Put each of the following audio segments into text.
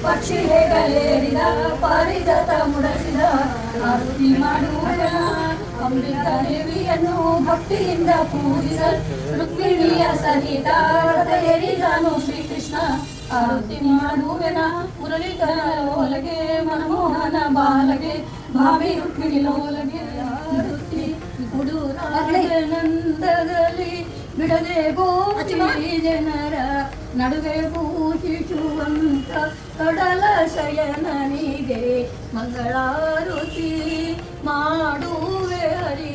ಪಕ್ಷಿ ಹೇಗಲೇರಿದ ಪಾರಿಜಾತ ಮುಡಸಿದ ಆರತಿ ಮಾಡುವ ಅಮೃತ ದೇವಿಯನ್ನು ಭಕ್ತಿಯಿಂದ ಪೂಜಿಸ ರುಕ್ಮಿಣಿಯ ಸಹಿತ ಏರಿದನು ಶ್ರೀಕೃಷ್ಣ ಆರತಿ ಮಾಡುವೆನ ಮುರಳಿಕರ ಲೋಲಗೆ ಮನಮೋಹನ ಬಾಲಗೆ ಭಾವಿ ರುಕ್ಮಿಣಿ ಲೋಲಗೆ ಆರತಿ ನಂದದಲ್ಲಿ ಬಿಡದೆ ಗೋಚಿ ಜನರ ನಡುವೆ ಪೂಜಿಸುವಂತ ಕಡಲ ಶಯನನಿಗೆ ಮಂಗಳಾರುತಿ ಮಾಡುವೆ ಹರಿ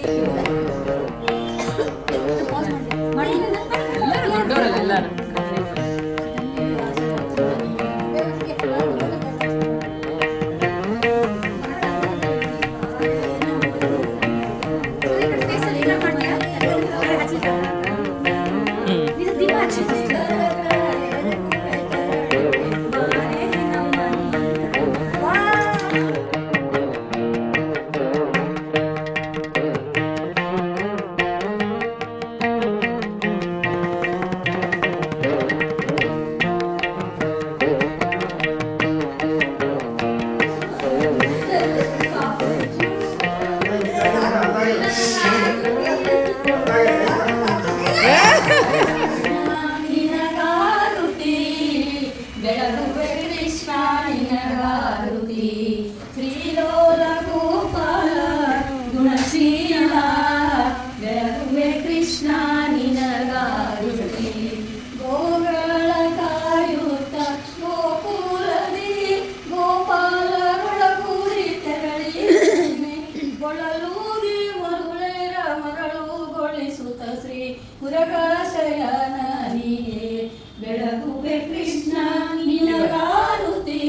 ಬೆಳಗುವೆ ಕೃಷ್ಣ ನಿನಗಾರುತಿ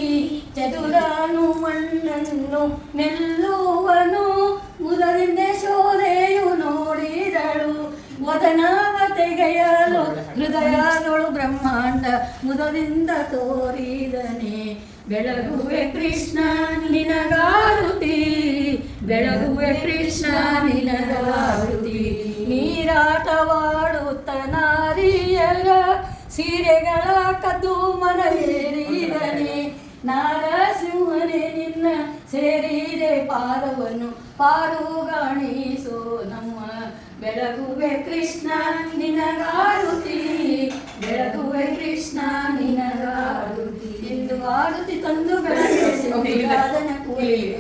ಚದುರಾನು ಮಣ್ಣನ್ನು ಮೆಲ್ಲುವನು ಮುದದಿಂದ ಶೋಧೆಯು ನೋಡಿದಳು ವದನಾವ ತೆಗೆಯಲು ಹೃದಯಗಳು ಬ್ರಹ್ಮಾಂಡ ಮುದದಿಂದ ತೋರಿದನೆ ಬೆಳಗುವೆ ಕೃಷ್ಣ ನಿನಗಾರುತಿ ಬೆಳಗುವೆ ಕೃಷ್ಣ ನಿನಗಾರುತಿ ನೀರಾಟವಾಡುತ್ತ ನಾರಿಯರ ಸೀರೆಗಳ ಕದ್ದು ಮನವೇರಿದನೆ ನಾರಸಿಂಹನೇ ನಿನ್ನ ಸೇರಿದೆ ಪಾದವನ್ನು ಪಾರುಗಾಣಿಸೋ ನಮ್ಮ ಬೆಳಗುವೆ ಕೃಷ್ಣ ನಿನಗಾರುತಿ ಬೆಳಗುವೆ ಕೃಷ್ಣ ನಿನಗಾರುತಿ ಎಂದು ಆರುತಿ ತಂದು ಬೆಳಗಿದೆ ಸಿಂಧುರಾಜನ ಕೂರಿಗೆ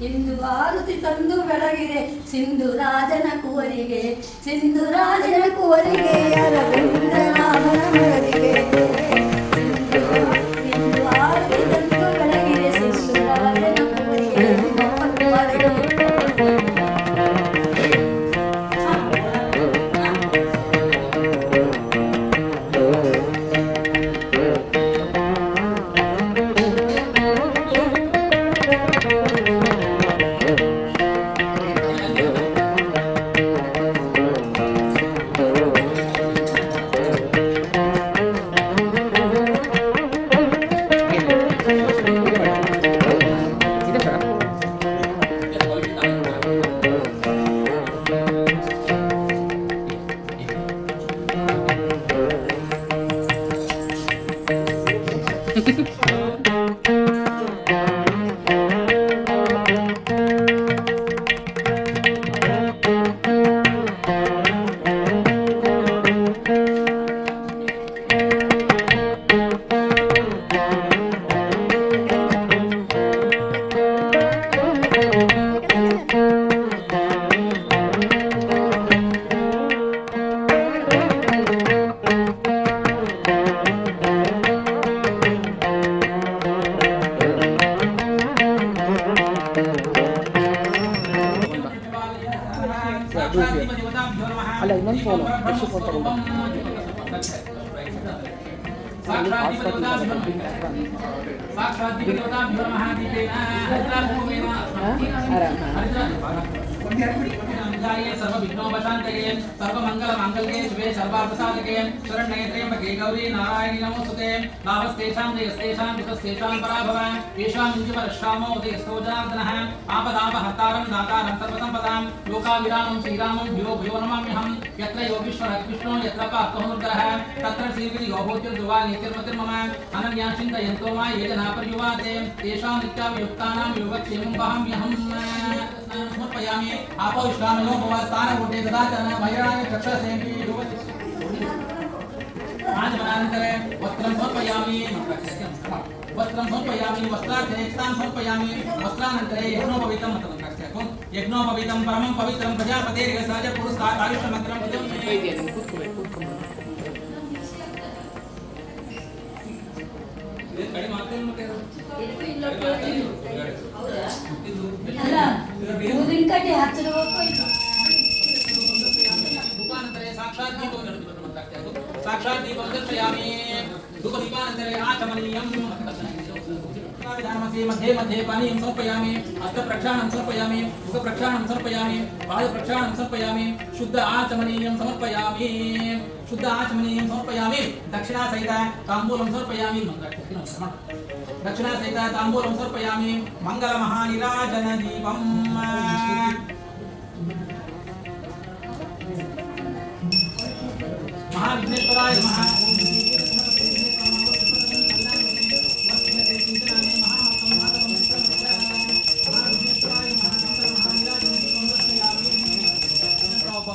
ಇಂದು ಆರುತಿ ತಂದು ಬೆಳಗಿದೆ ಸಿಂಧುರಾಜನ ಕೂರಿಗೆ ಸಿಂಧುರಾಜನ ಕೂರಿಗೆ ಅರವಿಂದನಾಭನ ಮರದಿಗೆ ಇಂದು ಆರುತಿ ತಂದು ಬೆಳಗಿದೆ ಸಿಂಧುರಾಜನ ಕೂರಿಗೆ ಅಲ್ಲ ಇನ್ನೊಂದು ಫೋನು ಎಷ್ಟು ಫೋನ್ ತಗೊಂಡು ಆರಾಮ सर्वविघ्नविनाशाय सर्वविघ्नोपशान्तये सर्वमङ्गलमाङ्गल्ये शिवे सर्वार्थसाधके शरण्ये त्र्यम्बके गौरी नारायणी नमोस्तुते लाभस्तेषां जयस्तेषां कुतस्तेषां पराभव येषां इञ्जिपरश्रामो उदयस्तो जनार्दनः आपदापहर्तारं दातारं सर्वसम्पदां लोकाभिरामं श्रीरामं भूयो भूयो नमाम्यहं यत्र योगीश्वरः कृष्णो यत्र पार्थोऽनुग्रहः तत्र श्रीगिरियो भूतिर्ध्रुवा नीतिर्मतिर्मम अनन्या चिन्तयन्तो मा ये जना पर्युवाते तेषां नित्याभियुक्तानां योगक्षेमं वहाम्यहं समर्पयामि आपो विश्रामयो भवस्तानभूते ददातन भैराय चक्षसे आजमनानन्तरे वस्त्रं समर्पयामि वस्त्रं समर्पयामि वस्त्रार्थे एकतां समर्पयामि वस्त्रानन्तरे यज्ञोपवीतं यज्ञोपवीतं परमं पवित्रं प्रजापतेर्य सहज पुरस्कार आयुष्मन्त्रं ಊದಿನ ಕಡ್ಡಿ ಹಚ್ಚಿರ್ಬೇಕು धूपानन्तरे साक्षात् दीपं साक्षात् दीपं दर्शयामि धूपदीपानन्तरे आचमनीयं मध्ये मध्ये पानीयं समर्पयामि हस्तप्रक्षालनं समर्पयामि मुखप्रक्षालनं समर्पयामि पादप्रक्षालनं समर्पयामि शुद्ध आचमनीयं समर्पयामि दक्षिणा सहित ताम्बूलं समर्पयामि दक्षिणा सहित ताम्बूलं समर्पयामि मङ्गलमहानिराजन दीपं महाविघ्नेश्वराय नमः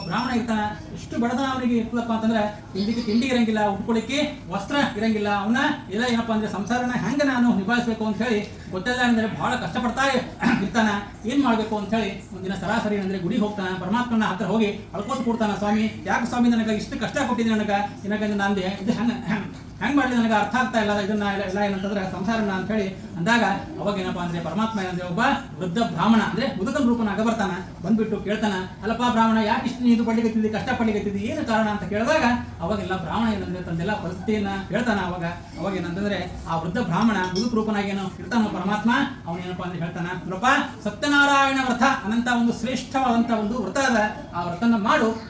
ಬ್ರಾಹ್ಮಣ ಇರ್ತಾನ ಇಷ್ಟು ಬಡದ ಅವನಿಗೆ ಇರ್ತದಪ್ಪ ಅಂತಂದ್ರೆ ತಿಂಡಿ ಇರಂಗಿಲ್ಲ ಉಟ್ಕೊಳ್ಳಿಕ್ಕೆ ವಸ್ತ್ರ ಇರಂಗಿಲ್ಲ ಅವನ್ನ ಎಲ್ಲ ಏನಪ್ಪಾ ಅಂದ್ರೆ ಸಂಸಾರನ ಹೆಂಗ ನಾನು ನಿಭಾಯಿಸಬೇಕು ಅಂತ ಹೇಳಿ ಗೊತ್ತಿಲ್ಲ ಅಂದ್ರೆ ಬಹಳ ಕಷ್ಟಪಡ್ತಾ ಇರ್ತಾನ ಏನ್ ಮಾಡ್ಬೇಕು ಅಂತ ಹೇಳಿ ಒಂದಿನ ಸರಾಸರಿ ಅಂದ್ರೆ ಗುಡಿ ಹೋಗ್ತಾನ ಪರಮಾತ್ಮನ ಹತ್ರ ಹೋಗಿ ಅಳ್ಕೋತ ಕೊಡ್ತಾನ ಸ್ವಾಮಿ ಯಾಕೆ ಸ್ವಾಮಿ ನನಗೆ ಇಷ್ಟು ಕಷ್ಟ ಕೊಟ್ಟಿದ್ದೀನಿ ನನಗೆ ನಂದೆ ಇದು ಹೆಂಗ್ ಮಾಡ್ಲಿ ನನಗೆ ಅರ್ಥ ಆಗ್ತಾ ಇಲ್ಲ ಇದನ್ನ ಎಲ್ಲ ಏನಂತಂದ್ರೆ ಸಂಸಾರನ ಅಂತ ಹೇಳಿ ಅಂದಾಗ ಅವಾಗ ಏನಪ್ಪಾ ಅಂದ್ರೆ ಪರಮಾತ್ಮ ಏನಂದ್ರೆ ಒಬ್ಬ ವೃದ್ಧ ಬ್ರಾಹ್ಮಣ ಅಂದ್ರೆ ಮುದುಕನ ರೂಪನಾಗ ಬರ್ತಾನ ಬಂದ್ಬಿಟ್ಟು ಕೇಳ್ತಾನ ಅಲ್ಲಪ್ಪ ಬ್ರಾಹ್ಮಣ ಯಾಕೆ ಇಷ್ಟು ನೀನು ಪಡ್ಲಿಕತ್ತಿದ್ದಿ ಕಷ್ಟ ಪಡ್ಲಿಕತ್ತಿದ್ದಿ ಏನು ಕಾರಣ ಅಂತ ಕೇಳಿದಾಗ ಅವಾಗೆಲ್ಲ ಬ್ರಾಹ್ಮಣ ಏನಂದ್ರೆ ತಂದೆಲ್ಲ ಪರಿಸ್ಥಿತಿಯನ್ನ ಹೇಳ್ತಾನ ಅವಾಗ ಏನಂತಂದ್ರೆ ಆ ವೃದ್ಧ ಬ್ರಾಹ್ಮಣ ಮುದುಕ ರೂಪನಾಗೇನು ಇರ್ತಾನೋ ಪರಮಾತ್ಮ ಅವನೇನಪ್ಪಾ ಅಂದ್ರೆ ಹೇಳ್ತಾನ ನೋಡಪ್ಪ ಸತ್ಯನಾರಾಯಣ ವ್ರತ ಅನಂತ ಒಂದು ಶ್ರೇಷ್ಠವಾದಂತ ಒಂದು ವ್ರತ ಅದ ಆ ವ್ರತನ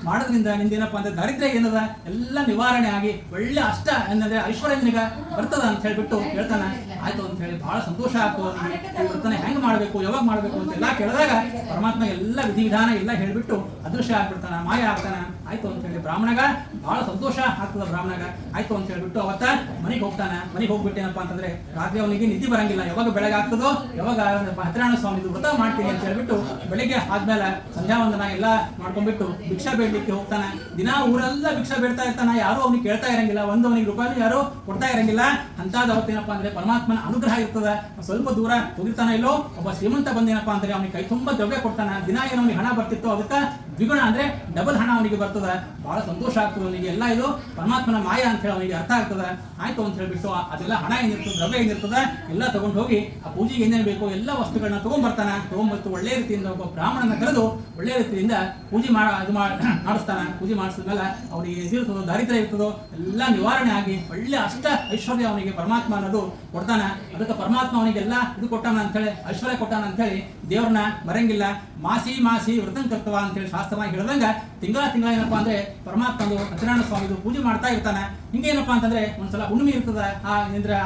ಮಾಡೋದ್ರಿಂದ ನಿಂದೇನಪ್ಪಾ ಅಂದ್ರೆ ದಾರಿದ್ರ್ಯ ಏನದ ಎಲ್ಲ ನಿವಾರಣೆ ಆಗಿ ಒಳ್ಳೆ ಅಷ್ಟ ಏನಂದ್ರೆ ಐಶ್ವರ್ಯ ನಿನಗ ಬರ್ತದ ಅಂತ ಹೇಳ್ಬಿಟ್ಟು ಹೇಳ್ತಾನ ಆಯ್ತು ಅಂತ ಹೇಳಿ ಬಹಳ ಸಂತೋಷ ಆಗ್ತದೆ ಈ ವ್ರತನ ಹೆಂಗ್ ಮಾಡ್ಬೇಕು ಯಾವಾಗ ಮಾಡ್ಬೇಕು ಅಂತ ಎಲ್ಲ ಕೇಳಿದಾಗ ಪರಮಾತ್ಮ ಎಲ್ಲ ವಿಧಿವಿಧಾನ ಎಲ್ಲ ಹೇಳ್ಬಿಟ್ಟು ಅದೃಶ್ಯ ಆಗ್ಬಿಡ್ತಾನ ಮಾಯ ಆಗ್ತಾನ ಆಯ್ತು ಅಂತ ಹೇಳಿ ಬ್ರಾಹ್ಮಣಗ ಬಹಳ ಸಂತೋಷ ಆಗ್ತದ ಬ್ರಾಹ್ಮಣಗ ಆಯ್ತು ಅಂತ ಹೇಳ್ಬಿಟ್ಟು ಅವತ್ತ ಮನೆಗೆ ಹೋಗ್ತಾನ ಮನೆಗೆ ಹೋಗ್ಬಿಟ್ಟೇನಪ್ಪ ಅಂತಂದ್ರೆ ರಾತ್ರಿ ಅವನಿಗೆ ನಿದ್ದೆ ಬರಂಗಿಲ್ಲ ಯಾವಾಗ ಬೆಳಗ್ಗೆ ಆಗ್ತದೋ ಯಾವಾಗ ಸತ್ಯನಾರಾಯಣ ಸ್ವಾಮಿದು ವ್ರತ ಮಾಡ್ತೀನಿ ಅಂತ ಹೇಳ್ಬಿಟ್ಟು ಬೆಳಿಗ್ಗೆ ಆದ್ಮೇಲೆ ಸಂಧ್ಯಾ ವಂದನ ಎಲ್ಲ ಮಾಡ್ಕೊಂಡ್ಬಿಟ್ಟು ಭಿಕ್ಷಾ ಬೇಡಲಿಕ್ಕೆ ಹೋಗ್ತಾನ ದಿನಾ ಊರೆಲ್ಲ ಭಿಕ್ಷಾ ಬೇಡ್ತಾ ಇರ್ತಾನ ಯಾರು ಅವ್ನಿಗೆ ಕೇಳ್ತಾ ಇರಂಗಿಲ್ಲ ಅವನಿಗೆ ರೂಪಾಯಿ ಯಾರು ಕೊಡ್ತಾ ಇರಂಗಿಲ್ಲ ಅಂತಾದ ಅವತ್ತೇನಪ್ಪ ಅಂದ್ರೆ ಪರಮಾತ್ಮನ ಅನುಗ್ರಹ ಇರ್ತದ ಸ್ವಲ್ಪ ದೂರ ಹೋಗಿರ್ತಾನ ಇಲ್ಲೋ ಒಬ್ಬ ಶ್ರೀಮಂತ ಬಂದೇನಪ್ಪ ಅಂದ್ರೆ ಅವನಿಗೆ ಕೈ ತುಂಬಾ ದ್ರವ್ಯ ಕೊಡ್ತಾನ ದಿನ ಏನು ಅವನಿಗೆ ಹಣ ಬರ್ತಿತ್ತು ಅದಕ್ಕೆ ದ್ವಿಗುಣ ಅಂದ್ರೆ ಡಬಲ್ ಹಣ ಅವನಿಗೆ ಬರ್ತದ ಬಹಳ ಸಂತೋಷ ಆಗ್ತದೆ ಅವನಿಗೆ ಎಲ್ಲ ಇದು ಪರಮಾತ್ಮನ ಮಾಯ ಅಂತ ಹೇಳಿ ಅವನಿಗೆ ಅರ್ಥ ಆಗ್ತದ ಆಯ್ತು ಅಂತ ಹೇಳ್ಬಿಟ್ಟು ಅದೆಲ್ಲ ಹಣ ಏನಿರ್ತದೆ ದ್ರವ್ಯ ಏನಿರ್ತದ ಎಲ್ಲ ತಗೊಂಡು ಹೋಗಿ ಆ ಪೂಜೆಗೆ ಏನೇನು ಬೇಕು ಎಲ್ಲ ವಸ್ತುಗಳನ್ನ ತಗೊಂಡ್ಬರ್ತಾನ ತಗೊಂಡ್ಬರ್ತು ಒಳ್ಳೆ ರೀತಿಯಿಂದ ಒಬ್ಬ ಬ್ರಾಹ್ಮಣನ ಕರೆದು ಒಳ್ಳೆ ರೀತಿಯಿಂದ ಪೂಜೆ ಮಾಡಿಸ್ತಾನ ಪೂಜೆ ಮಾಡಿಸಿದ್ಮೇಲೆ ಅವನಿಗೆ ಎದಿರ್ತದೋ ದಾರಿದ್ರ್ಯ ಇರ್ತದೋ ಎಲ್ಲ ನಿವಾರಣೆ ಆಗಿ ಒಳ್ಳೆ ಅಷ್ಟ ಐಶ್ವರ್ಯ ಅವನಿಗೆ ಪರಮಾತ್ಮ ಅನ್ನೋದು ಕೊಡ್ತಾನ ಅದಕ್ಕೆ ಪರಮಾತ್ಮ ಅವನಿಗೆಲ್ಲ ಇದು ಕೊಟ್ಟಾನ ಅಂತ ಹೇಳಿ ಐಶ್ವರ್ಯ ಕೊಟ್ಟಾನ ಅಂತ ಹೇಳಿ ದೇವ್ರನ್ನ ಮರಂಗಿಲ್ಲ ಮಾಸಿ ವ್ರತಂ ಕರ್ತವ ಅಂತ ಹೇಳಿ ಶಾಸ್ತ್ರವಾಗಿ ಹೇಳಿದಂಗ ತಿಂಗಳ ಏನಪ್ಪಾ ಅಂದ್ರೆ ಪರಮಾತ್ಮ ಸತ್ಯನಾರಾಯಣ ಸ್ವಾಮಿದು ಪೂಜೆ ಮಾಡ್ತಾ ಇರ್ತಾನ ಹಿಂಗೇನಪ್ಪಾ ಅಂತಂದ್ರೆ ಒಂದ್ಸಲ ಹುಣ್ಣಿಮೆ ಇರ್ತದ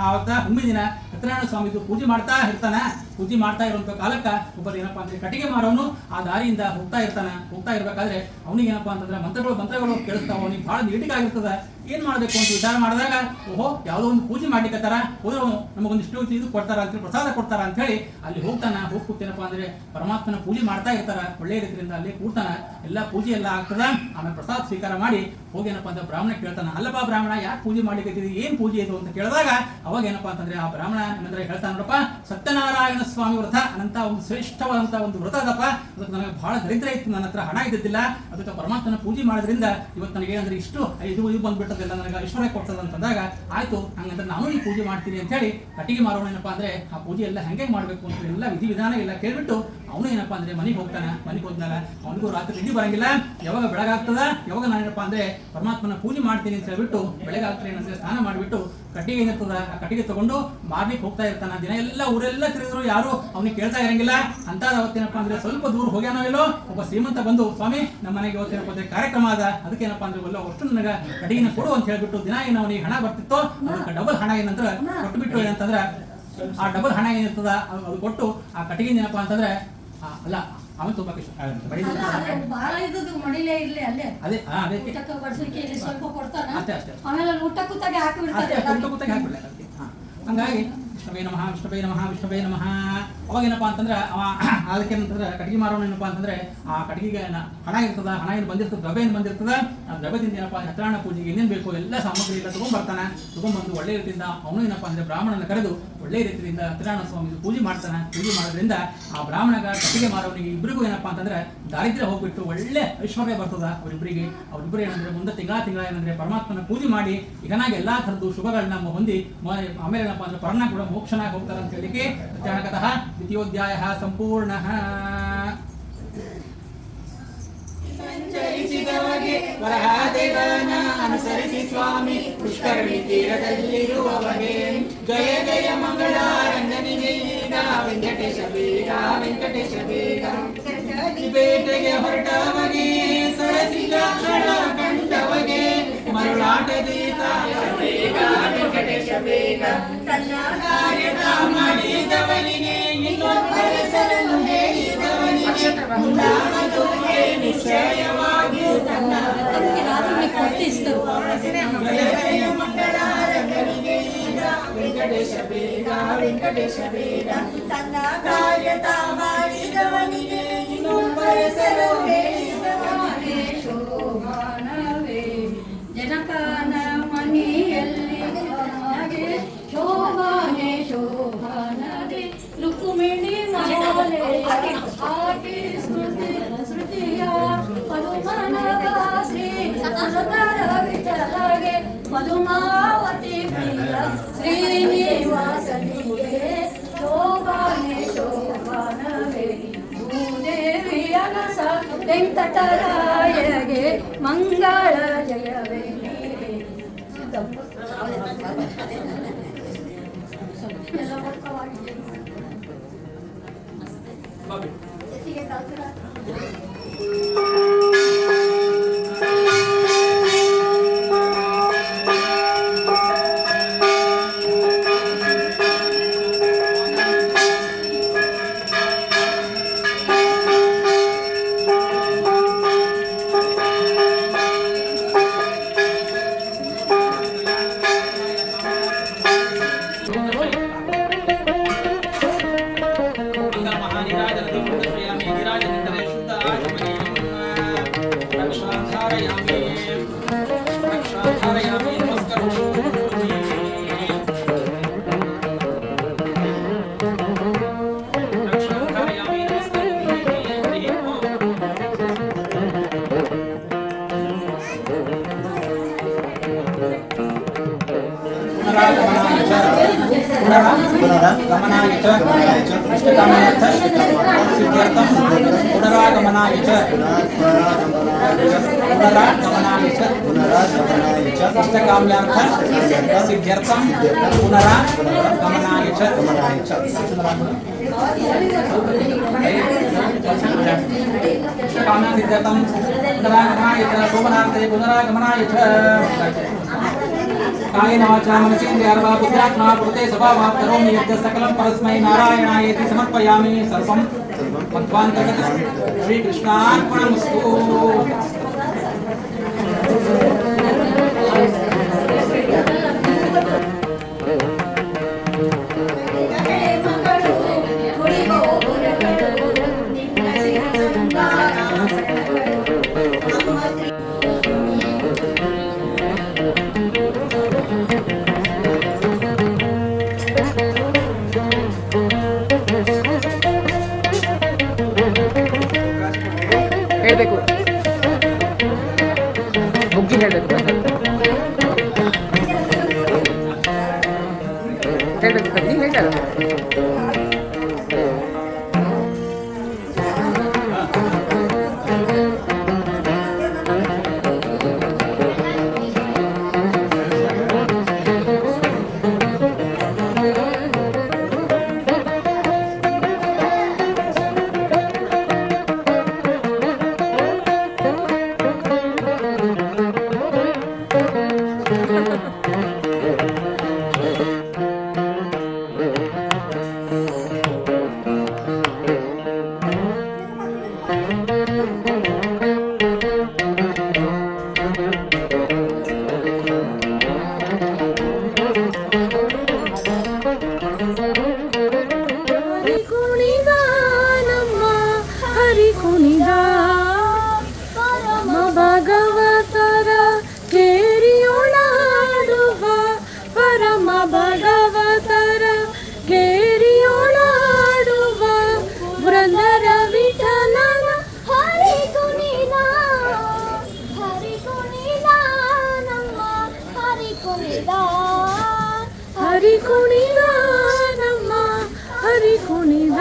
ಆವತ್ತ ಹುಣ್ಣಿಮೆ ದಿನ ಸತ್ಯನಾರಾಯಣ ಸ್ವಾಮಿದು ಪೂಜೆ ಮಾಡ್ತಾ ಇರ್ತಾನ ಪೂಜೆ ಮಾಡ್ತಾ ಇರುವಂತ ಕಾಲಕ್ಕ ಒಬ್ಬರು ಏನಪ್ಪಾ ಅಂದ್ರೆ ಕಟ್ಟಿಗೆ ಮಾರೋನು ಆ ದಾರಿಯಿಂದ ಹೋಗ್ತಾ ಇರ್ಬೇಕಾದ್ರೆ ಅವನಿಗೆ ಏನಪ್ಪಾ ಅಂತಂದ್ರೆ ಮಂತ್ರಗಳು ಕೇಳಿಸ್ತಾವ ಅವನಿಗೆ ಬಹಳ ನೀಟಿಗಾಗಿರ್ತದ ಏನ್ ಮಾಡ್ಬೇಕು ಅಂತ ವಿಚಾರ ಮಾಡಿದಾಗ ಓಹೋ ಯಾವುದೋ ಒಂದು ಪೂಜೆ ಮಾಡ್ಲಿಕ್ಕತ್ತಾರ ಹೋದ್ರೆ ನಮಗೊಂದಿಷ್ಟು ಇದು ಕೊಡ್ತಾರ ಅಂತ ಪ್ರಸಾದ ಕೊಡ್ತಾರ ಅಂತ ಹೇಳಿ ಅಲ್ಲಿ ಹೋಗಿ ಕೂತೇನಪ್ಪ ಅಂದ್ರೆ ಪರಮಾತ್ಮನ ಪೂಜೆ ಮಾಡ್ತಾ ಇರ್ತಾರ ಒಳ್ಳೆ ರೀತಿಯಿಂದ ಅಲ್ಲಿ ಕೂಡ್ತಾನ ಎಲ್ಲ ಪೂಜೆ ಎಲ್ಲ ಆಗ್ತದ ಆಮೇಲೆ ಪ್ರಸಾದ ಸ್ವೀಕಾರ ಮಾಡಿ ಹೋಗೇನಪ್ಪ ಅಂತ ಬ್ರಾಹ್ಮಣ ಕೇಳ್ತಾನ ಅಲ್ಲಪ್ಪ ಬ್ರಾಹ್ಮಣ ಯಾಕೆ ಪೂಜೆ ಮಾಡ್ಲಿಕ್ಕೆ ಏನ್ ಪೂಜೆ ಇದು ಅಂತ ಕೇಳಿದಾಗ ಅವಾಗ ಏನಪ್ಪಾ ಅಂತಂದ್ರೆ ಆ ಬ್ರಾಹ್ಮಣ ಏನಂದ್ರೆ ಹೇಳ್ತಾನ ನೋಡಪ್ಪ ಸತ್ಯನಾರಾಯಣ ಸ್ವಾಮಿ ವ್ರತ ಅನಂತ ಒಂದು ಶ್ರೇಷ್ಠವಾದಂತ ಒಂದು ವ್ರತ ಅದಪ್ಪ ಅದಕ್ಕೆ ನನಗೆ ಬಹಳ ದರಿದ್ರ ಇತ್ತು ನನ್ನ ಹತ್ರ ಹಣ ಇದ್ದಿದ್ದಿಲ್ಲ ಅದಕ್ಕೆ ಪರಮಾತ್ಮನ ಪೂಜೆ ಮಾಡೋದ್ರಿಂದ ಇವತ್ತು ನನಗೆ ಏನಂದ್ರೆ ಇಷ್ಟು ಇದು ಬಂದ್ಬಿಟ್ಟದೆಲ್ಲ ನನಗೆ ಐಶ್ವರ್ಯ ಕೊಡ್ತದ ಅಂತಂದಾಗ ಆಯ್ತು ಹಂಗಂದ್ರೆ ನಾನು ಈ ಪೂಜೆ ಮಾಡ್ತೀನಿ ಅಂತ ಹೇಳಿ ಕಟ್ಟಿಗೆ ಮಾರೋಣ ಏನಪ್ಪಾ ಅಂದ್ರೆ ಆ ಪೂಜೆ ಎಲ್ಲ ಹೆಂಗೆ ಮಾಡ್ಬೇಕು ಅಂತ ಎಲ್ಲ ವಿಧಿವಿಧಾನ ಎಲ್ಲ ಕೇಳ್ಬಿಟ್ಟು ಅವನು ಏನಪ್ಪಾ ಅಂದ್ರೆ ಮನೆಗೆ ಹೋಗ್ತಾನ ಮನೆಗೆ ಹೋದ್ಮೇಲೆ ಅವನಿಗೂ ರಾತ್ರಿ ನಿದ್ದೆ ಬರಂಗಿಲ್ಲ ಯಾವಾಗ ಬೆಳಗಾಗ್ತದ ಯಾವಾಗ ನಾನೇನಪ್ಪಾ ಅಂದ್ರೆ ಪರಮಾತ್ಮನ ಪೂಜೆ ಮಾಡ್ತೀನಿ ಅಂತ ಹೇಳ್ಬಿಟ್ಟು ಬೆಳಗಾಗ್ತದೆ ಏನಂದ್ರೆ ಸ್ನಾನ ಮಾಡಿಬಿಟ್ಟು ಕಟ್ಟಿಗೆ ಏನಿರ್ತದ ಆ ಕಟ್ಟಿಗೆ ತಗೊಂಡು ಮಾರ್ಲಿಕ್ಕೆ ಹೋಗ್ತಾ ಇರ್ತಾನ. ದಿನ ಎಲ್ಲ ಊರೆಲ್ಲ ತಿರುಗಿದ್ರು ಯಾರು ಅವ್ನಿಗೆ ಕೇಳ್ತಾ ಇರಂಗಿಲ್ಲ. ಅಂತ ಅವತ್ತೇನಪ್ಪ ಅಂದ್ರೆ ಸ್ವಲ್ಪ ದೂರ ಹೋಗ್ಯಾನೋ ಇಲ್ಲೋ ಒಬ್ಬ ಶ್ರೀಮಂತ ಬಂದು, ಸ್ವಾಮಿ ನಮ್ಮ ಮನೆಗೆ ಇವತ್ತೇನಪ್ಪ ಅಂದ್ರೆ ಕಾರ್ಯಕ್ರಮ ಅದ, ಅದಕ್ಕೇನಪ್ಪ ಅಂದ್ರೆ ಎಲ್ಲ ಅಷ್ಟು ನನಗೆ ಕಟ್ಟಿಗೆನ ಕೊಡು ಅಂತ ಹೇಳ್ಬಿಟ್ಟು ದಿನ ಏನು ಅವನಿಗೆ ಹಣ ಬರ್ತಿತ್ತೋ ಅದಕ್ಕೆ ಡಬಲ್ ಹಣ ಏನಂದ್ರೆ ಕೊಟ್ಬಿಟ್ಟು ಏನಂತಂದ್ರೆ ಆ ಡಬಲ್ ಹಣ ಏನಿರ್ತದ ಅದು ಕೊಟ್ಟು ಆ ಕಟ್ಟಿಗೆ ಏನಪ್ಪ ಅಂತಂದ್ರೆ ಅಲ್ಲ ಅವನು ತುಂಬಾ ಕಷ್ಟ ಬಹಳ ಇದ್ದದ್ದು ಮಡಿಲೇ ಇರ್ಲಿ ಅಲ್ಲೇ ಅದೇ ಅದೇ ಊಟಕ್ಕೆ ಬಡಿಸಲಿಕ್ಕೆ ಇಲ್ಲಿ ಸ್ವಲ್ಪ ಕೊಡ್ತಾನ, ಅಷ್ಟೇ ಅಷ್ಟೇ ಆಮೇಲೆ ಊಟ ಕೂತಾಗೆ ಹಾಕಿಬಿಡ್ತಾರೆ. ಕೂತಾಗೆ ಹಾಕ್ಬಿಡ್ಲಿ. ಹಂಗಾಗಿ ವಿಷ್ಣುವೇ ನಮಃ ವಿಷ್ಣುವೇ ನಮಃ ವಿಷ್ಣುವೇ ನಮಃ. ಅವಾಗೇನಪ್ಪ ಅಂತಂದ್ರೆ ಅವ ಅದಕ್ಕೇನಂತಂದ್ರೆ ಕಟ್ಟಿಗೆ ಮಾರೋನು ಏನಪ್ಪ ಅಂತಂದ್ರೆ ಆ ಕಟ್ಟಿಗೆ ಹಣ ಇರ್ತದ, ಹಣ ಏನು ಬಂದಿರ್ತದೆ, ದ್ರವ್ಯ ಏನು ಬಂದಿರ್ತದ, ಆ ದ್ರವ್ಯದಿಂದ ಏನಪ್ಪ ಸತ್ಯನಾರಾಯಣ ಪೂಜೆಗೆ ಏನೇನು ಬೇಕು ಎಲ್ಲ ಸಾಮಗ್ರಿ ಎಲ್ಲ ತೊಗೊಂಡ್ಬರ್ತಾನೆ. ತೊಗೊಂಡ್ಬಂದು ಒಳ್ಳೆ ರೀತಿಯಿಂದ ಅವನು ಏನಪ್ಪ ಅಂದ್ರೆ ಬ್ರಾಹ್ಮಣನ ಕರೆದು ಒಳ್ಳೆ ರೀತಿಯಿಂದ ಸತ್ಯನಾರಾಯಣ ಸ್ವಾಮಿ ಪೂಜೆ ಮಾಡ್ತಾನೆ. ಪೂಜೆ ಮಾಡೋದ್ರಿಂದ ಆ ಬ್ರಾಹ್ಮಣಗ ಕಟ್ಟಿಗೆ ಮಾರೋನಿಗೆ ಇಬ್ಬರಿಗೂ ಏನಪ್ಪ ಅಂತಂದ್ರೆ ದಾರಿದ್ರ್ಯ ಹೋಗ್ಬಿಟ್ಟು ಒಳ್ಳೆ ಐಶ್ವರ್ಯ ಬರ್ತದ ಅವರಿಬ್ಬರಿಗೆ. ಅವರಿಬ್ಬರು ಏನಂದ್ರೆ ಮುಂದೆ ತಿಂಗಳ ಏನಂದ್ರೆ ಪರಮಾತ್ಮನ ಪೂಜೆ ಮಾಡಿ ಈಗನಾಗಿ ಎಲ್ಲಾ ಥರದ್ದು ಶುಭಗಳನ್ನ ಹೊಂದಿ ಆಮೇಲೆ ಏನಪ್ಪ ಅಂದ್ರೆ ಪರಣ ಕೂಡ ಮೋಕ್ಷನಾಗಿ ಹೋಗ್ತಾರೆ ಅಂತ ಹೇಳಿಕೆ ಜಾನಕತಃ ದ್ವಿತೀಯೋಧ್ಯಾಯ ಸಂಪೂರ್ಣ. ಸಂಚರಿಸಿದವಗೆ ವರಹಾದೇವನ ಅನುಸರಿಸಿ ಸ್ವಾಮಿ ಪುಷ್ಕರಣಿ ತೀರದಲ್ಲಿರುವವಗೆ ಜಯ ಜಯ ಮಂಗಳಾರಂಗನಿಗೆ ಈಗ ವೆಂಕಟೇಶ ಬೇಗ ವೆಂಕಟೇಶ ಬೇಗ. ಬೇಟೆಗೆ ಹೊರಟವಗೆ ಸರಸಿದ ಕ್ಷಣ ಕಂಡವಗೆ ಮರುಳಾಟದೀತ ಬೇಗ ವೆಂಕಟೇಶ ಬೇಗ. ತನ್ನ ಕಾರ್ಯದ ಮಾಡಿದವನಿಗೆ ಇನ್ನೊಬ್ಬರ ಸರನು ಹೇಳಿದವನಿಗೆ ಮುಂದಾಗುವುದೇ ನಿಶ್ಚಯವಾಗಿ ತನ್ನ ಜಯ ಮಂಗಳಾರಂಗನಿಗೆ ಈಗ ವೆಂಕಟೇಶ ಬೇಗ ವೆಂಕಟೇಶ ಬೇಗ. ತನ್ನ ಕಾರ್ಯದ ಮಾಡಿದವನಿಗೆ ಇನ್ನೊಬ್ಬರ ಸರನು ಹೇಳಿದವನಿಗೆ ಶೋಭಾನವೇ ಜನಕನ ಮನೆಯಲ್ಲಿ ನನಗೆ ಶೋಭಾನೆ ಶೋಭಾನವೇ ರುಕ್ಮಿಣಿ ಮಾಲೆ ಆಕೆ ಸ್ಮೃತಿಯ ಪದುಮನಗ ಶ್ರೀ ಸರಸರ ವಿಠಲಗೆ ಪದುಮಾವತಿ ಪ್ರಿಯ ಶ್ರೀನಿವಾಸನಿಗೆ ಶೋಭಾನೆ ಶೋಭಾನವೇ ಭೂದೇವಿಯ ನಸ ವೆಂಕಟರಾಯಗೆ ಮಂಗಳ ಜಯವೇ. पुनरागमनाय च इष्टकाम्यर्थ सिद्ध्यर्थं पुनरागमनाय च इष्टकाम्यर्थ सिद्ध्यर्थं पुनरागमनाय च इष्टकाम्यं सिद्ध्यर्थं पुनरागमनाय च शोभनार्थे पुनरागमनाय च कायेन वाचा मनसेन्द्रियार्वा बुद्ध्यात्मा प्रकृते स्वभावात् करोमि यद् सकलं परस्मै नारायणायेति समर्पयामि सर्वं मध्वान्तर्गतं श्रीकृष्णार्पणमस्तु। ಹೇಳಬೇಕು ಮುಗ್ಗಿ ಹೇಳಬೇಕು ಹೇಳಬೇಕು ನೀ ಹೇಳ್ತಾರ ಹರಿ ಕುಣಿದ ನಮ್ಮ ಹರಿ ಕುಣಿದ